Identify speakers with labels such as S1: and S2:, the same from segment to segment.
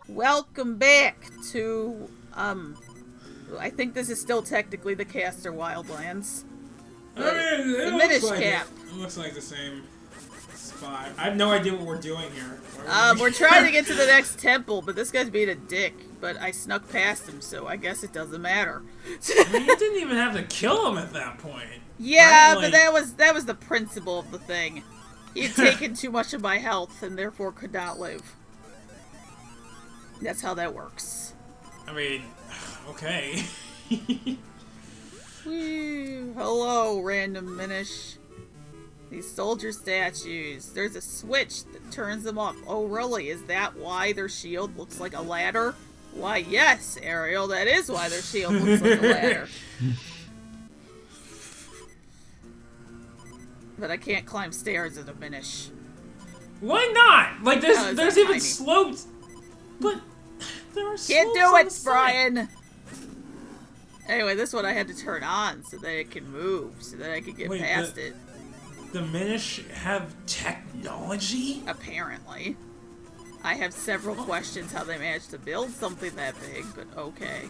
S1: Welcome back to, I think this is still technically the Caster Wildlands.
S2: I mean,
S1: The Minish Cap.
S2: It looks like the same spot. I have no idea what we're doing here.
S1: We're trying to get to the next temple, but this guy's being a dick. But I snuck past him, so I guess it doesn't matter.
S2: I mean, you didn't even have to kill him at that point.
S1: Yeah,
S2: right?
S1: but that was the principle of the thing. He had taken too much of my health and therefore could not live. That's how that works.
S2: I mean, okay.
S1: Whew. Hello, random Minish. These soldier statues. There's a switch that turns them off. Oh, really? Is that why their shield looks like a ladder? Why, yes, Ariel, that is why their shield looks like a ladder. But I can't climb stairs in a Minish.
S2: Why not? Like, there's even
S1: tiny
S2: slopes. But there are slopes.
S1: Can't do
S2: on
S1: it,
S2: the side.
S1: Brian! Anyway, this one I had to turn on so that it can move, so that I could get past it.
S2: The Minish have technology?
S1: Apparently. I have several questions how they managed to build something that big, but okay.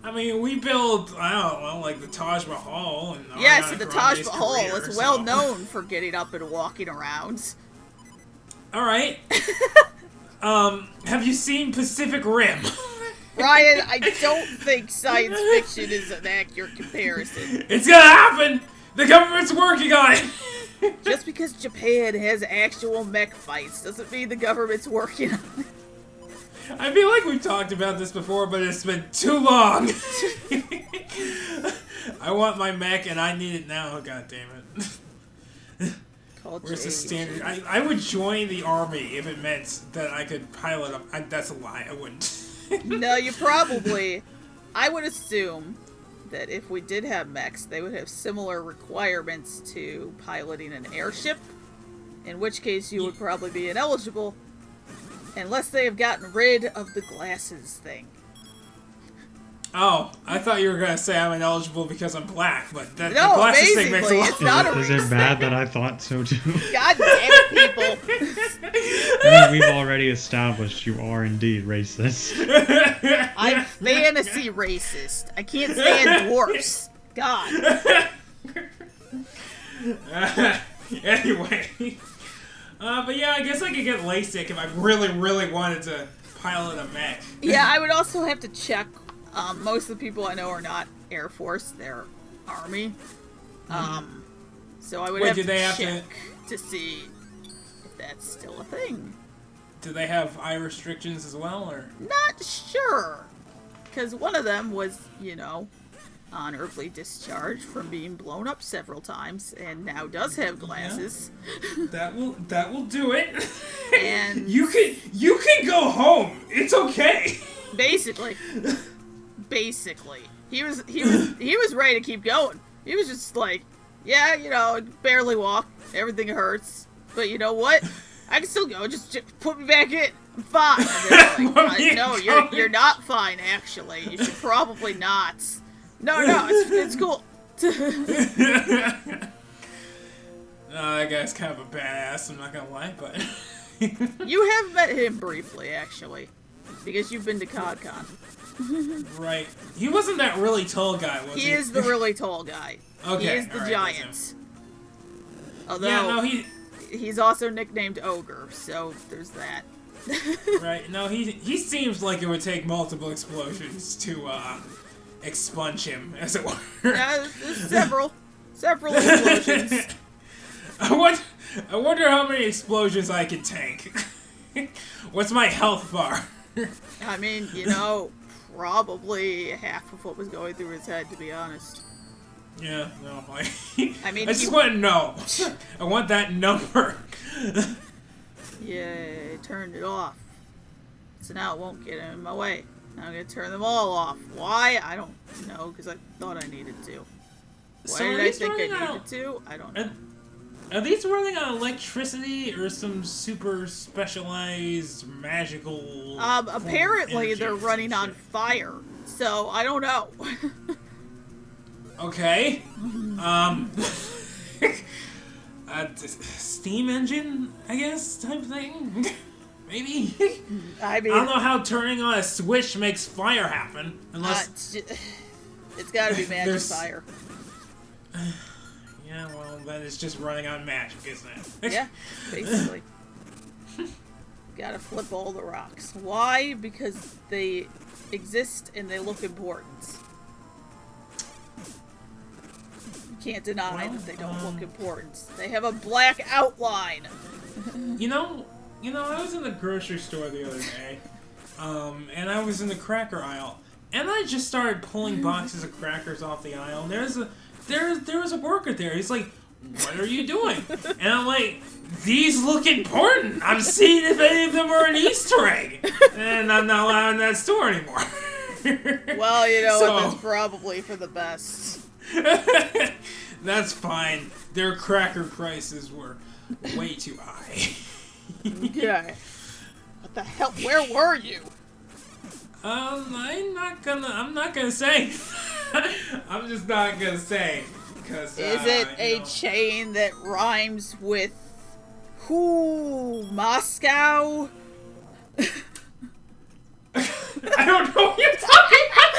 S2: I mean, we built, I don't know, like the Taj Mahal. And
S1: yes,
S2: Ariana
S1: the Taj
S2: Grande's
S1: Mahal
S2: career,
S1: is well known for getting up and walking around.
S2: Alright. Have you seen Pacific Rim?
S1: Ryan, I don't think science fiction is an accurate comparison.
S2: It's gonna happen! The government's working on it!
S1: Just because Japan has actual mech fights doesn't mean the government's working on it.
S2: I feel like we've talked about this before, but it's been too long! I want my mech and I need it now, god damn it. Where's the standard? I would join the army if it meant that I could pilot up. That's a lie, I wouldn't.
S1: No, you probably... I would assume that if we did have mechs, they would have similar requirements to piloting an airship, in which case you would probably be ineligible, unless they have gotten rid of the glasses thing.
S2: Oh, I thought you were gonna say I'm ineligible because I'm black, but the
S1: No,
S2: glasses thing makes a lot
S1: it's not a
S3: Is it bad that I thought so too?
S1: God damn it, people!
S3: I mean, we've already established you are indeed racist.
S1: I'm fantasy racist. I can't stand dwarfs. God.
S2: Anyway. But yeah, I guess I could get LASIK if I really, really wanted to pilot a mech.
S1: Yeah, I would also have to check. Most of the people I know are not Air Force, they're Army. So I would have to check to see if that's still a thing.
S2: Do they have eye restrictions as well, or?
S1: Not sure. Because one of them was, you know, honorably discharged from being blown up several times and now does have glasses.
S2: Yeah. That will do it.
S1: And
S2: you can go home. It's okay.
S1: Basically, he was ready to keep going. He was just like, yeah, you know, I barely walk, everything hurts, but you know what? I can still go. Just put me back in. I'm fine. And like, no, you're not fine. Actually, you should probably not. No, it's cool.
S2: That guy's kind of a badass. I'm not gonna lie, but
S1: you have met him briefly, actually, because you've been to CodCon.
S2: Right. He wasn't that really tall guy, was he?
S1: He is the really tall guy.
S2: Okay.
S1: He is the giant. Although,
S2: yeah,
S1: he's also nicknamed Ogre, so there's that.
S2: Right. No, he seems like it would take multiple explosions to expunge him, as it were.
S1: Yeah, there's several explosions.
S2: I wonder how many explosions I can tank. What's my health bar?
S1: I mean, you know, probably half of what was going through his head, to be honest.
S2: Yeah, no,
S1: I mean,
S2: I just want to know. I want that number.
S1: Yeah, I turned it off. So now it won't get in my way. Now I'm going to turn them all off. Why? I don't know, because I thought I needed to. Why did I think I needed to? I don't know.
S2: Are these running on electricity or some super specialized magical?
S1: Apparently they're running on fire. So I don't know.
S2: Okay. Steam engine, I guess, type thing. Maybe.
S1: I mean,
S2: I don't know how turning on a switch makes fire happen, unless
S1: it's got to be magic fire.
S2: Yeah, well, then it's just running on magic, isn't it?
S1: Yeah, basically. Gotta flip all the rocks. Why? Because they exist and they look important. You can't deny that they don't look important. They have a black outline.
S2: You know, I was in the grocery store the other day, and I was in the cracker aisle, and I just started pulling boxes of crackers off the aisle, and there was a worker there. He's like, "What are you doing?" And I'm like, "These look important. I'm seeing if any of them are an Easter egg." And I'm not allowed in that store anymore.
S1: Well, you know what? That's probably for the best.
S2: That's fine. Their cracker prices were way too high.
S1: Okay. What the hell? Where were you?
S2: I'm not gonna say. I'm just not gonna say. Cause,
S1: is it a chain that rhymes with Moscow?
S2: I don't know what you're talking about.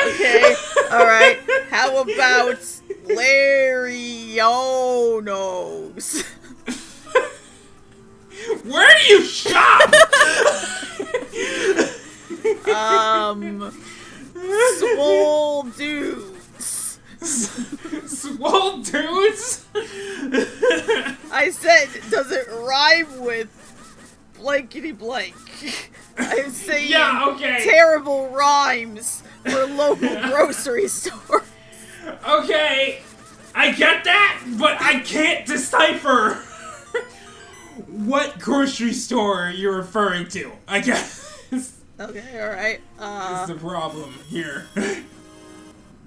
S1: Okay, alright. How about Larionos?
S2: Where do you shop?
S1: Swole dudes.
S2: Swole dudes?
S1: I said, does it rhyme with blankety blank? I'm saying terrible rhymes for local grocery store.
S2: Okay, I get that, but I can't decipher what grocery store you're referring to, I guess.
S1: Okay, alright.
S2: That's the problem here.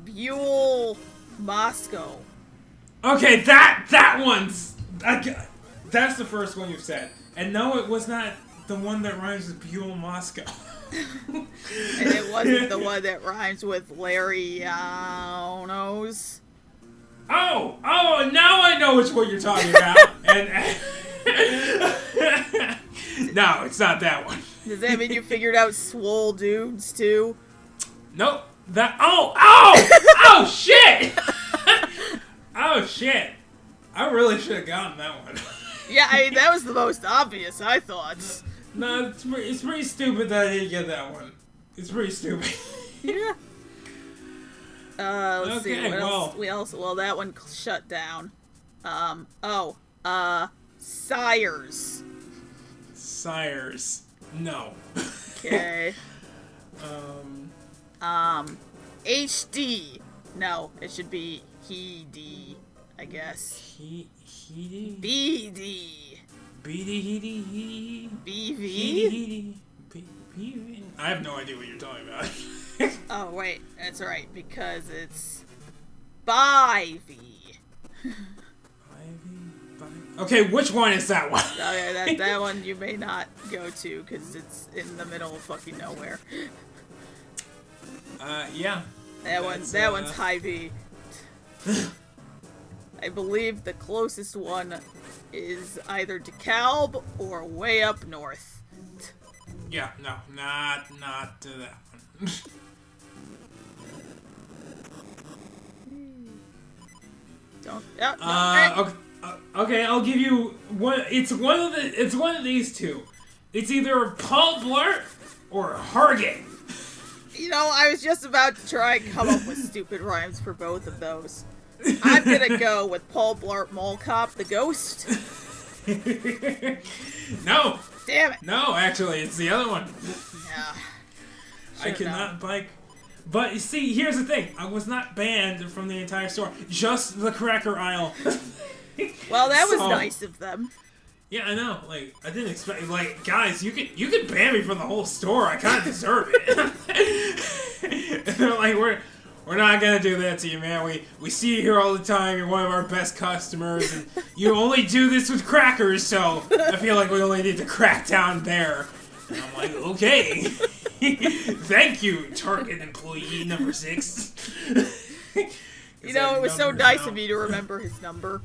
S1: Buell, Moscow.
S2: Okay, that one's... that's the first one you've said. And no, it was not the one that rhymes with Buell, Moscow.
S1: And it wasn't the one that rhymes with Larionos.
S2: Oh, now I know which one you're talking about. And no, it's not that one.
S1: Does that mean you figured out swole dudes too?
S2: Nope. Oh shit! Oh shit! I really should have gotten that one.
S1: Yeah, I mean that was the most obvious, I thought.
S2: No, it's pretty stupid that I didn't get that one. It's pretty stupid.
S1: Yeah. Let's see. What else? Well, that one shut down. Sires.
S2: Sires. No.
S1: Okay. HD. No, it should be He-D, I guess.
S2: He-D?
S1: BD.
S2: BD,
S1: BV?
S2: BV? I have no idea what you're talking about.
S1: Oh, wait. That's alright, because it's Bivy.
S2: Okay, which one is that one?
S1: Okay, that one you may not go to, because it's in the middle of fucking nowhere.
S2: Yeah.
S1: That one's Hy-Vee. I believe the closest one is either DeKalb or way up north.
S2: Yeah, no, not to that one.
S1: Don't. No,
S2: okay, I'll give you one. It's one of these two. It's either Paul Blart or Hargit.
S1: You know, I was just about to try and come up with stupid rhymes for both of those. I'm gonna go with Paul Blart Mall Cop the Ghost.
S2: No.
S1: Damn it.
S2: No, actually, it's the other one.
S1: Yeah.
S2: I cannot bike. But you see, here's the thing. I was not banned from the entire store. Just the cracker aisle.
S1: Well, that was nice of them.
S2: Yeah, I know. Like, I didn't expect. Like, guys, you could ban me from the whole store. I kind of deserve it. And they're like, we're not gonna do that to you, man. We see you here all the time. You're one of our best customers, and you only do this with crackers. So I feel like we only need to crack down there. And I'm like, okay. Thank you, Target employee number 6.
S1: You know, it was so nice of you to remember his number.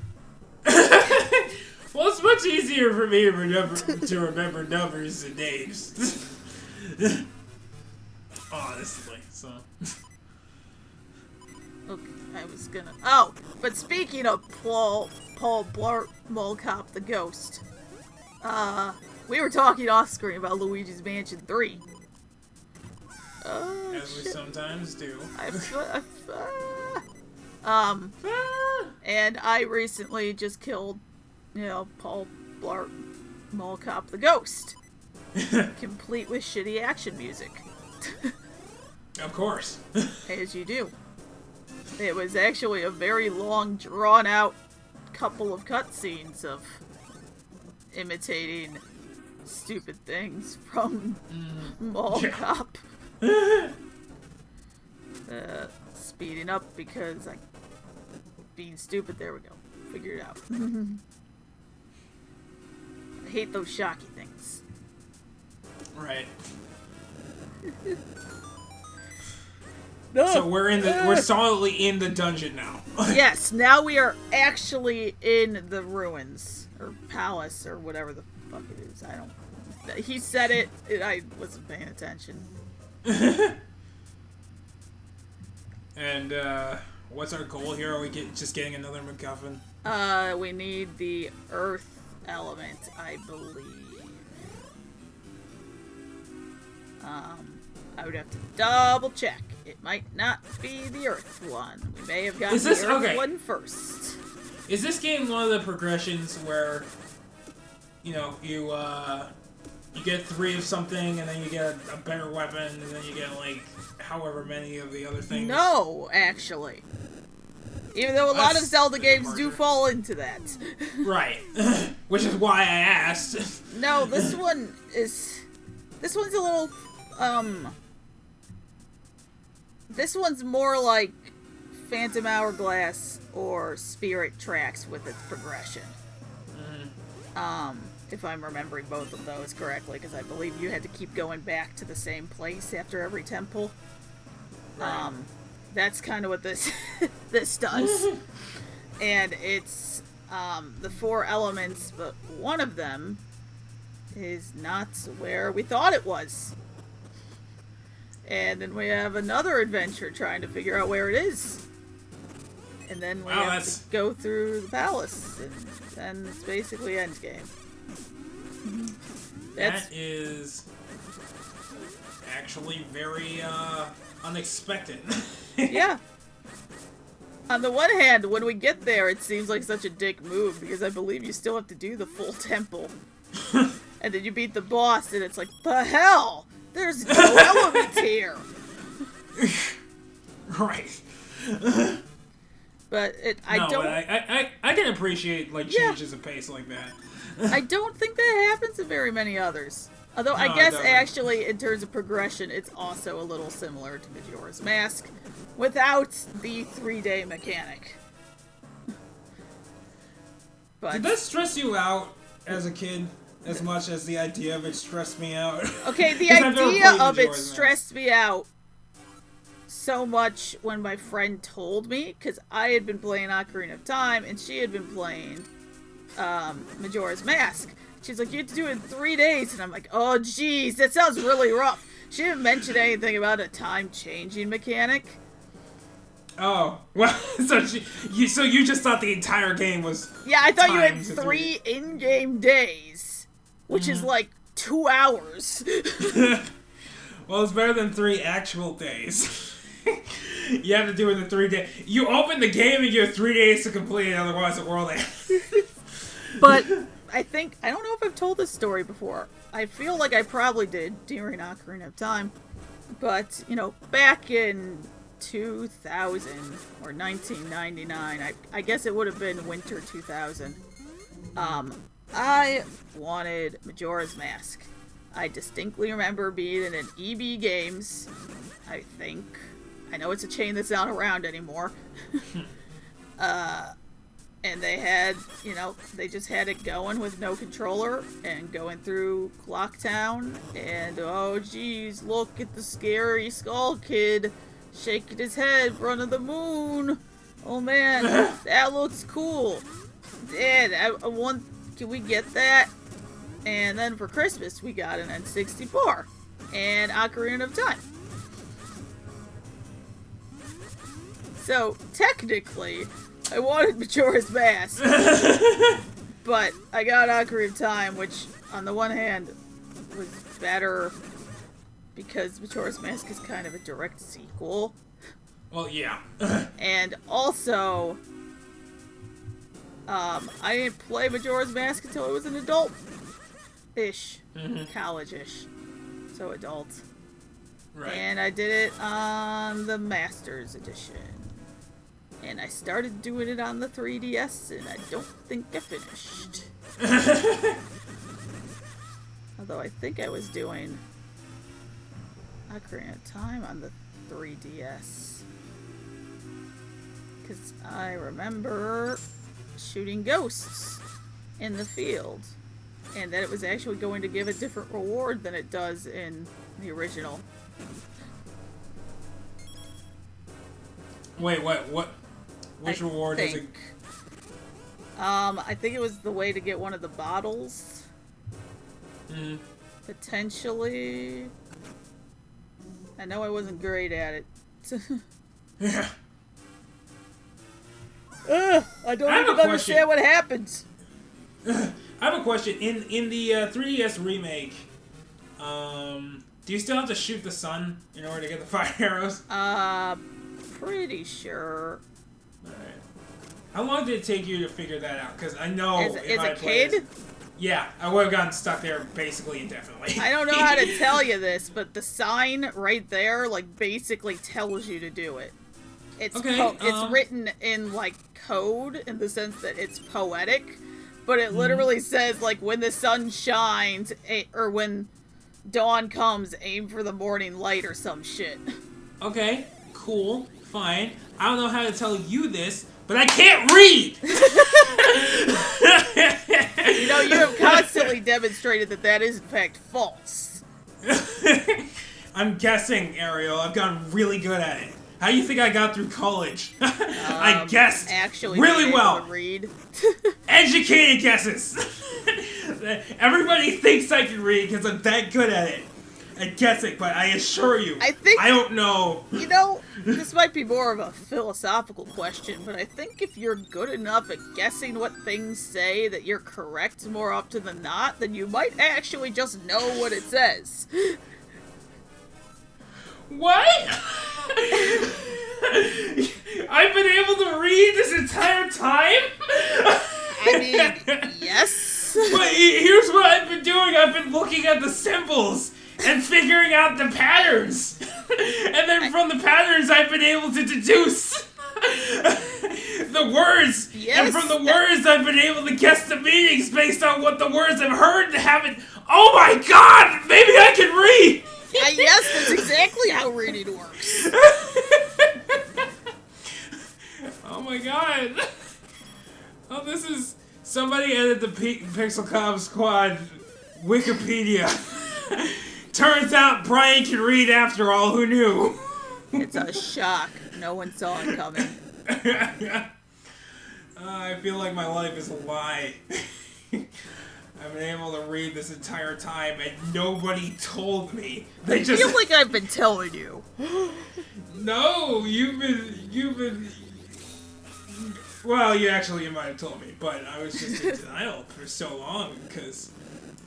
S2: Well, it's much easier for me to remember numbers and names. Honestly, so.
S1: Okay, I was gonna. Oh, but speaking of Paul Blart Mall Cop the Ghost, we were talking off screen about Luigi's Mansion 3.
S2: As we sometimes do.
S1: And I recently just killed, Paul Blart Mall Cop the Ghost. Complete with shitty action music.
S2: Of course.
S1: As you do. It was actually a very long, drawn-out couple of cutscenes of imitating stupid things from Mall Cop. Speeding up because being stupid. There we go. Figured it out. I hate those shocky things.
S2: Right.
S1: No.
S2: So we're solidly in the dungeon now.
S1: Yes, now we are actually in the ruins or palace or whatever the fuck it is. I don't. He said it. I wasn't paying attention.
S2: And what's our goal here? Are we just getting another MacGuffin?
S1: We need the earth element, I believe. I would have to double check. It might not be the earth one. We may have gotten the earth one first.
S2: Is this game one of the progressions where, you get 3 of something, and then you get a better weapon, and then you get, like, however many of the other things?
S1: No, actually. Even though a lot of Zelda games do fall into that.
S2: Right. Which is why I asked.
S1: No, this one's a little, this one's more like Phantom Hourglass or Spirit Tracks with its progression. If I'm remembering both of those correctly, because I believe you had to keep going back to the same place after every temple.
S2: Right.
S1: That's kind of what this this does. And it's the 4 elements, but one of them is not where we thought it was. And then we have another adventure trying to figure out where it is. And then we have to go through the palace, and then it's basically endgame.
S2: That is actually very unexpected.
S1: Yeah. On the one hand, when we get there, it seems like such a dick move, because I believe you still have to do the full temple. And then you beat the boss, and it's like, the hell? There's no element here!
S2: Right.
S1: But I
S2: can appreciate, like, changes of pace like that.
S1: I don't think that happens in very many others. Although I guess actually, in terms of progression, it's also a little similar to Majora's Mask, without the 3-day mechanic. But
S2: did that stress you out as a kid as much as the idea of it stressed me out?
S1: Okay, the idea of it stressed me out so much when my friend told me, because I had been playing Ocarina of Time and she had been playing Majora's Mask. She's like, you have to do it in 3 days, and I'm like, oh jeez, that sounds really rough. She didn't mention anything about a time-changing mechanic.
S2: Oh, well, so you just thought the entire game was...
S1: Yeah, I thought you had 3 in-game days, which is like 2 hours.
S2: Well, it's better than 3 actual days. You have to do it in 3 days. You open the game and you have 3 days to complete it, otherwise the world ends.
S1: But I don't know if I've told this story before. I feel like I probably did during Ocarina of Time. But, back in 2000 or 1999, I guess it would have been winter 2000, I wanted Majora's Mask. I distinctly remember being in an EB Games, I think. I know it's a chain that's not around anymore. And they had, they just had it going with no controller and going through Clock Town. And, oh geez, look at the scary skull kid shaking his head in front of the moon. Oh man, that looks cool. Dad, can we get that? And then for Christmas, we got an N64 and Ocarina of Time. So, technically, I wanted Majora's Mask. But I got Ocarina of Time, which, on the one hand, was better because Majora's Mask is kind of a direct sequel.
S2: Well, yeah.
S1: And also, I didn't play Majora's Mask until I was an adult-ish. College-ish. So adult.
S2: Right.
S1: And I did it on the Masters Edition. And I started doing it on the 3DS, and I don't think I finished. Although I think I was doing Ocarina of Time on the 3DS. Because I remember shooting ghosts in the field. And that it was actually going to give a different reward than it does in the original.
S2: Wait, what? Which reward is it?
S1: I think it was the way to get one of the bottles. Potentially. I know I wasn't great at it.
S2: Yeah.
S1: I don't even understand what happens.
S2: I have a question. In the 3DS remake, do you still have to shoot the sun in order to get the fire arrows?
S1: Pretty sure.
S2: Alright. How long did it take you to figure that out? Because I know
S1: As a kid?
S2: Yeah, I would have gotten stuck there basically indefinitely.
S1: I don't know how to tell you this, but the sign right there, like, basically tells you to do it. It's
S2: okay,
S1: it's written in, like, code in the sense that it's poetic, but it literally says, like, when the sun shines, or when dawn comes, aim for the morning light or some shit.
S2: Okay, cool, fine. I don't know how to tell you this, but I can't read!
S1: You know, you have constantly demonstrated that that is, in fact, false.
S2: I'm guessing, Ariel. I've gotten really good at it. How do you think I got through college? I guessed
S1: actually
S2: really well.
S1: Read.
S2: Educated guesses. Everybody thinks I can read because I'm that good at it. At guessing, but I assure you, I don't know.
S1: You know, this might be more of a philosophical question, but I think if you're good enough at guessing what things say that you're correct more often than not, then you might actually just know what it says.
S2: What? I've been able to read this entire time?
S1: I mean, yes.
S2: But here's what I've been doing. I've been looking at the symbols and figuring out the patterns. And then from the patterns, I've been able to deduce the words.
S1: Yes.
S2: And from the words, I've been able to guess the meanings based on what the words I've heard haven't. Oh my god! Maybe I can read!
S1: Yes, that's exactly how reading works.
S2: Oh my god. Oh, this is... Somebody edit the Pixel Comm Squad Wikipedia. Turns out Brian can read after all, who knew?
S1: It's a shock. No one saw it coming.
S2: I feel like my life is a lie. I've been able to read this entire time and nobody told me. They just...
S1: I feel like I've been telling you.
S2: No, you've been... Well, you might have told me, but I was just in denial for so long, because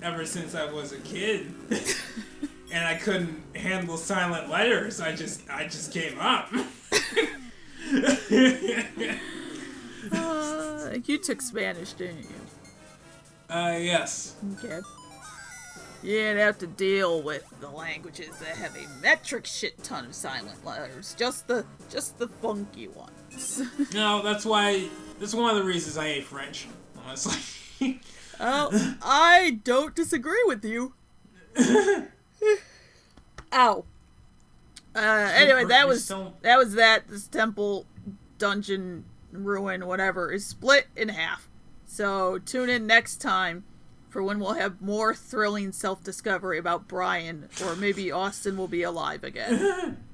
S2: ever since I was a kid, and I couldn't handle silent letters, I just gave up.
S1: You took Spanish, didn't you?
S2: Yes.
S1: Okay. You didn't have to deal with the languages that have a metric shit ton of silent letters. Just the funky ones.
S2: No, that's one of the reasons I hate French, honestly.
S1: Oh, I don't disagree with you. Ow. Anyway, that was that. This temple, dungeon, ruin, whatever, is split in half. So tune in next time for when we'll have more thrilling self-discovery about Brian, or maybe Austin will be alive again.